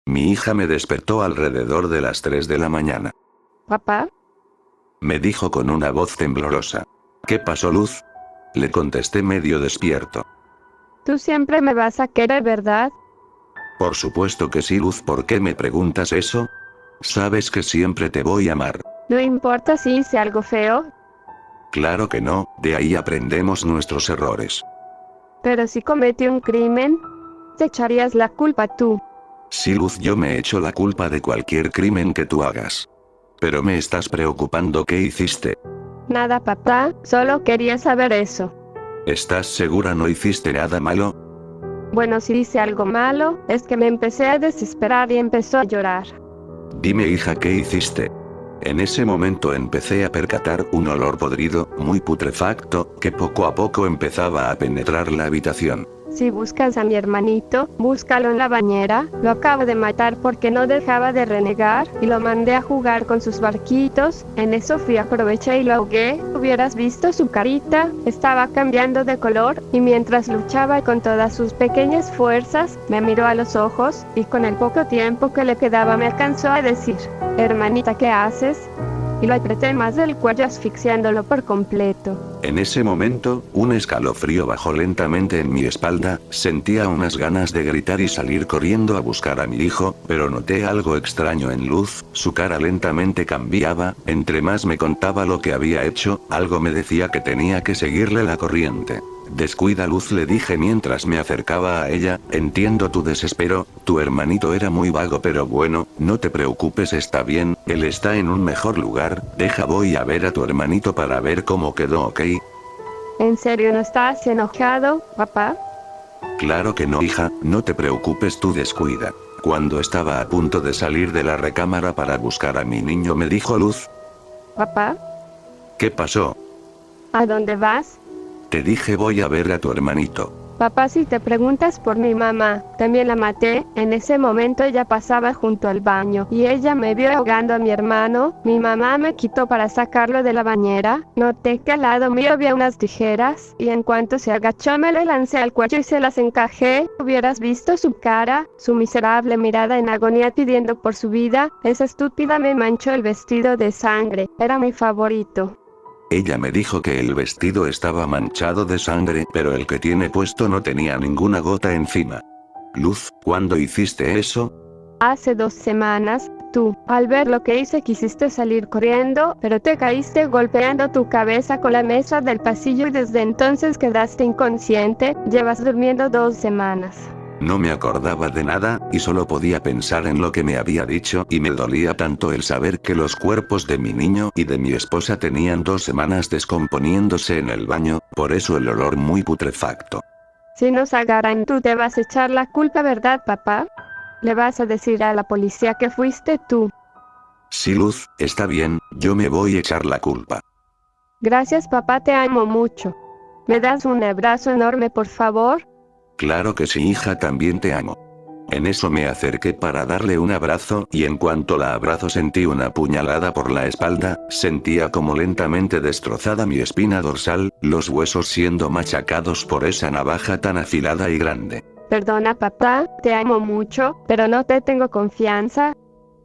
Mi hija me despertó alrededor de las 3 de la mañana. ¿Papá? Me dijo con una voz temblorosa. ¿Qué pasó, Luz? Le contesté medio despierto. Tú siempre me vas a querer, ¿verdad? Por supuesto que sí, Luz, ¿por qué me preguntas eso? Sabes que siempre te voy a amar. No importa si hice algo feo, Claro que no, de ahí aprendemos nuestros errores. pero si cometí un crimen, te echarías la culpa tú. Sí, Luz, yo me echo la culpa de cualquier crimen que tú hagas. Pero me estás preocupando, ¿qué hiciste? Nada, papá, solo quería saber eso. ¿Estás segura no hiciste nada malo? Bueno, si hice algo malo, es que me empecé a desesperar y empezó a llorar. Dime, hija, ¿qué hiciste? En ese momento empecé a percatar un olor podrido, muy putrefacto, que poco a poco empezaba a penetrar la habitación. Si buscas a mi hermanito, búscalo en la bañera. Lo acabo de matar porque no dejaba de renegar y lo mandé a jugar con sus barquitos. En eso fui, aproveché y lo ahogué. Hubieras visto su carita, estaba cambiando de color y mientras luchaba con todas sus pequeñas fuerzas, me miró a los ojos y con el poco tiempo que le quedaba me alcanzó a decir: hermanita, ¿qué haces? Y lo apreté más del cuello asfixiándolo por completo. En ese momento, un escalofrío bajó lentamente en mi espalda, sentía unas ganas de gritar y salir corriendo a buscar a mi hijo, pero noté algo extraño en Luz, su cara lentamente cambiaba, entre más me contaba lo que había hecho, algo me decía que tenía que seguirle la corriente. Descuida, Luz, le dije mientras me acercaba a ella, entiendo tu desespero, tu hermanito era muy vago, pero bueno, no te preocupes, está bien, él está en un mejor lugar, voy a ver a tu hermanito para ver cómo quedó, ¿ok? ¿En serio no estás enojado, papá? Claro que no, hija, no te preocupes, tú descuida. Cuando estaba a punto de salir de la recámara para buscar a mi niño, me dijo Luz. ¿Papá? ¿Qué pasó? ¿A dónde vas? Te dije voy a ver a tu hermanito. Papá, si te preguntas por mi mamá, también la maté. En ese momento ella pasaba junto al baño y ella me vio ahogando a mi hermano. Mi mamá me quitó para sacarlo de la bañera. Noté que al lado mío había unas tijeras y en cuanto se agachó me le lancé al cuello y se las encajé. Hubieras visto su cara, su miserable mirada en agonía pidiendo por su vida. Esa estúpida me manchó el vestido de sangre. Era mi favorito. Ella me dijo que el vestido estaba manchado de sangre, pero el que tiene puesto no tenía ninguna gota encima. Luz, ¿cuándo hiciste eso? Hace 2 semanas, tú, al ver lo que hice, quisiste salir corriendo, pero te caíste golpeando tu cabeza con la mesa del pasillo y desde entonces quedaste inconsciente. Llevas durmiendo 2 semanas. No me acordaba de nada, y solo podía pensar en lo que me había dicho, y me dolía tanto el saber que los cuerpos de mi niño y de mi esposa tenían 2 semanas descomponiéndose en el baño, por eso el olor muy putrefacto. Si nos agarran, tú te vas a echar la culpa, ¿verdad, papá? Le vas a decir a la policía que fuiste tú. Sí, Luz, está bien, yo me voy a echar la culpa. Gracias, papá, te amo mucho. ¿Me das un abrazo enorme, por favor? Claro que sí, hija, también te amo. En eso me acerqué para darle un abrazo y en cuanto la abrazo sentí una puñalada por la espalda, sentía como lentamente destrozada mi espina dorsal, los huesos siendo machacados por esa navaja tan afilada y grande. Perdona, papá, te amo mucho, pero no te tengo confianza.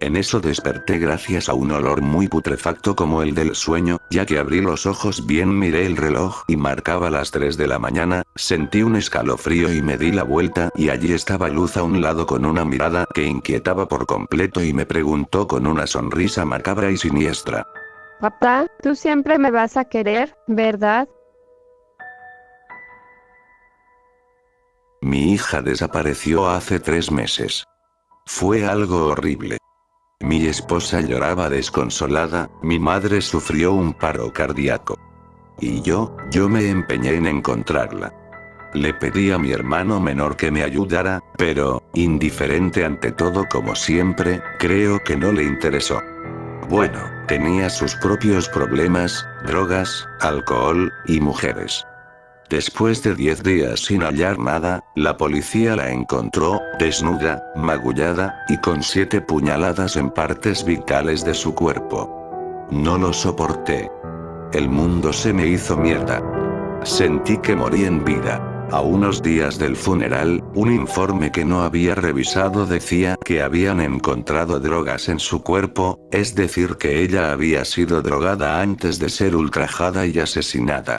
En eso desperté gracias a un olor muy putrefacto como el del sueño, ya que abrí los ojos bien miré el reloj y marcaba las 3 de la mañana, sentí un escalofrío y me di la vuelta y allí estaba Luz a un lado con una mirada que inquietaba por completo y me preguntó con una sonrisa macabra y siniestra. Papá, tú siempre me vas a querer, ¿verdad? Mi hija desapareció hace 3 meses. Fue algo horrible. Mi esposa lloraba desconsolada, mi madre sufrió un paro cardíaco. Y yo me empeñé en encontrarla. Le pedí a mi hermano menor que me ayudara, pero, indiferente ante todo como siempre, creo que no le interesó. Bueno, tenía sus propios problemas, drogas, alcohol, y mujeres. Después de 10 días sin hallar nada, la policía la encontró, desnuda, magullada, y con 7 puñaladas en partes vitales de su cuerpo. No lo soporté. El mundo se me hizo mierda. Sentí que morí en vida. A unos días del funeral, un informe que no había revisado decía que habían encontrado drogas en su cuerpo, es decir que ella había sido drogada antes de ser ultrajada y asesinada.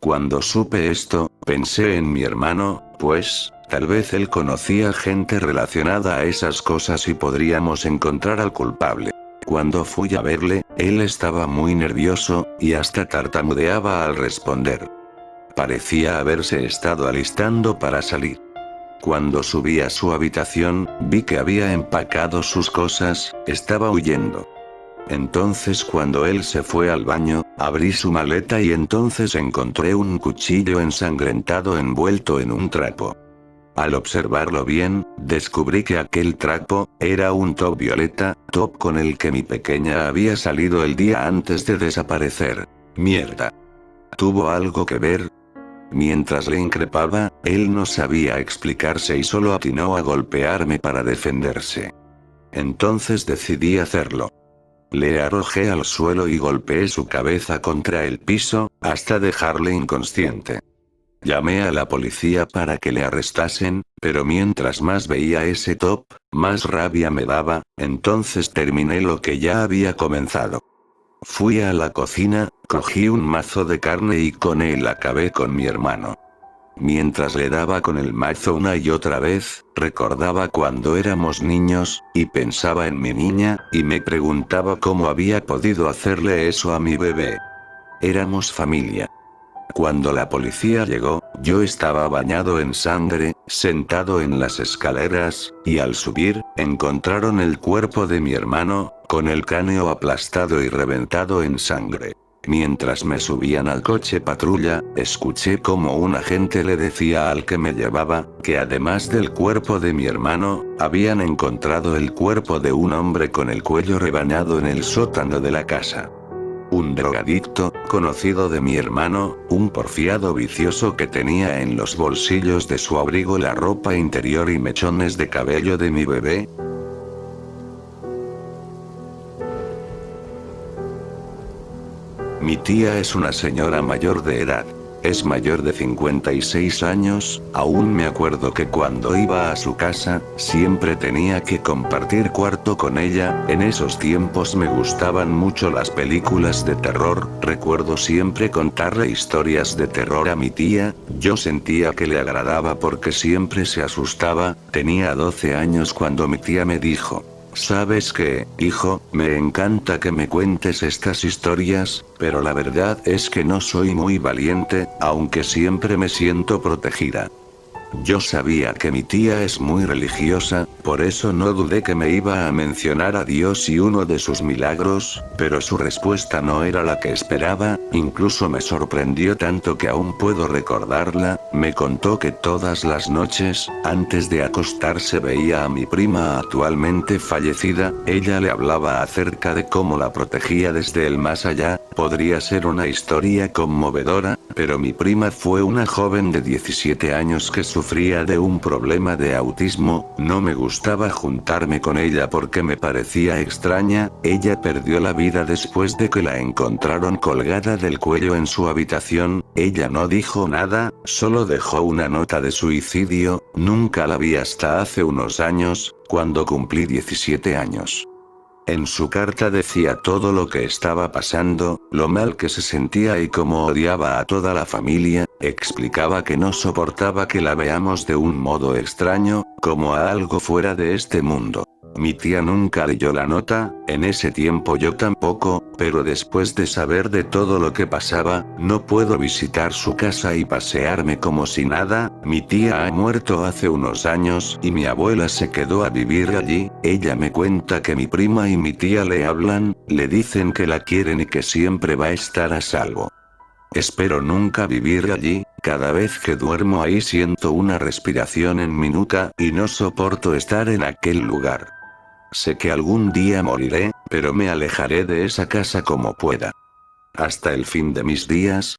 Cuando supe esto, pensé en mi hermano, pues, tal vez él conocía gente relacionada a esas cosas y podríamos encontrar al culpable. Cuando fui a verle, él estaba muy nervioso, y hasta tartamudeaba al responder. Parecía haberse estado alistando para salir. Cuando subí a su habitación, vi que había empacado sus cosas, estaba huyendo. Entonces cuando él se fue al baño, abrí su maleta y entonces encontré un cuchillo ensangrentado envuelto en un trapo. Al observarlo bien, descubrí que aquel trapo era un top violeta, top con el que mi pequeña había salido el día antes de desaparecer. Mierda. ¿Tuvo algo que ver? Mientras le increpaba, él no sabía explicarse y solo atinó a golpearme para defenderse. Entonces decidí hacerlo. Le arrojé al suelo y golpeé su cabeza contra el piso, hasta dejarle inconsciente. Llamé a la policía para que le arrestasen, pero mientras más veía ese top, más rabia me daba, entonces terminé lo que ya había comenzado. Fui a la cocina, cogí un mazo de carne y con él acabé con mi hermano. Mientras le daba con el mazo una y otra vez, recordaba cuando éramos niños, y pensaba en mi niña, y me preguntaba cómo había podido hacerle eso a mi bebé. Éramos familia. Cuando la policía llegó, yo estaba bañado en sangre, sentado en las escaleras, y al subir, encontraron el cuerpo de mi hermano, con el cráneo aplastado y reventado en sangre. Mientras me subían al coche patrulla, escuché como un agente le decía al que me llevaba, que además del cuerpo de mi hermano, habían encontrado el cuerpo de un hombre con el cuello rebanado en el sótano de la casa. Un drogadicto, conocido de mi hermano, un porfiado vicioso que tenía en los bolsillos de su abrigo la ropa interior y mechones de cabello de mi bebé. Mi tía es una señora mayor de edad. Es mayor de 56 años, aún me acuerdo que cuando iba a su casa, siempre tenía que compartir cuarto con ella, en esos tiempos me gustaban mucho las películas de terror, recuerdo siempre contarle historias de terror a mi tía, yo sentía que le agradaba porque siempre se asustaba, tenía 12 años cuando mi tía me dijo: ¿sabes qué, hijo? Me encanta que me cuentes estas historias, pero la verdad es que no soy muy valiente, aunque siempre me siento protegida. Yo sabía que mi tía es muy religiosa, por eso no dudé que me iba a mencionar a Dios y uno de sus milagros, pero su respuesta no era la que esperaba, incluso me sorprendió tanto que aún puedo recordarla. Me contó que todas las noches, antes de acostarse veía a mi prima actualmente fallecida, ella le hablaba acerca de cómo la protegía desde el más allá. Podría ser una historia conmovedora, pero mi prima fue una joven de 17 años que sufría de un problema de autismo, no me gustaba juntarme con ella porque me parecía extraña, ella perdió la vida después de que la encontraron colgada del cuello en su habitación, ella no dijo nada, solo dejó una nota de suicidio, nunca la vi hasta hace unos años, cuando cumplí 17 años. En su carta decía todo lo que estaba pasando, lo mal que se sentía y cómo odiaba a toda la familia, explicaba que no soportaba que la veamos de un modo extraño, como a algo fuera de este mundo. Mi tía nunca leyó la nota, en ese tiempo yo tampoco, pero después de saber de todo lo que pasaba, no puedo visitar su casa y pasearme como si nada. Mi tía ha muerto hace unos años y mi abuela se quedó a vivir allí. Ella me cuenta que mi prima y mi tía le hablan, le dicen que la quieren y que siempre va a estar a salvo. Espero nunca vivir allí, cada vez que duermo ahí siento una respiración en mi nuca y no soporto estar en aquel lugar. Sé que algún día moriré, pero me alejaré de esa casa como pueda. Hasta el fin de mis días,